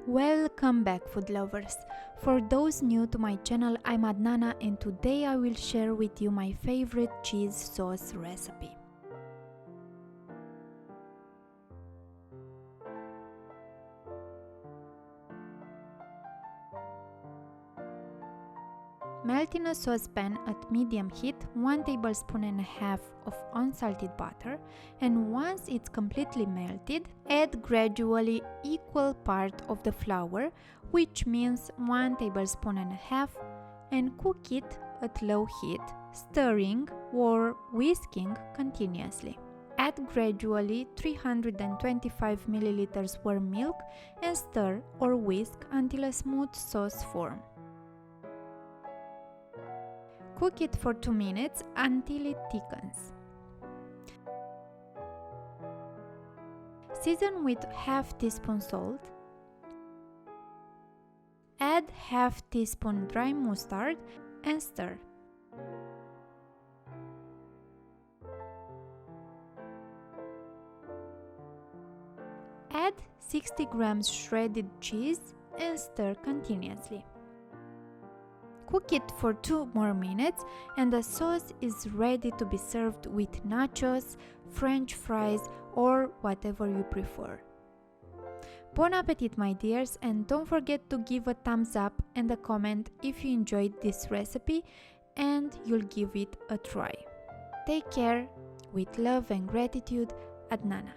Welcome back, food lovers! For those new to my channel, I'm Adnana and today I will share with you my favorite cheese sauce recipe. Melt in a saucepan at medium heat 1 tablespoon and a half of unsalted butter, and once it's completely melted, add gradually equal part of the flour, which means 1 tablespoon and a half, and cook it at low heat, stirring or whisking continuously. Add gradually 325 milliliters warm milk and stir or whisk until a smooth sauce forms. Cook it for 2 minutes until it thickens. Season with half teaspoon salt. Add half teaspoon dry mustard and stir. Add 60 grams shredded cheese and stir continuously. Cook it for 2 more minutes and the sauce is ready to be served with nachos, French fries or whatever you prefer. Bon appetit, my dears, and don't forget to give a thumbs up and a comment if you enjoyed this recipe and you'll give it a try. Take care, with love and gratitude, Adnana.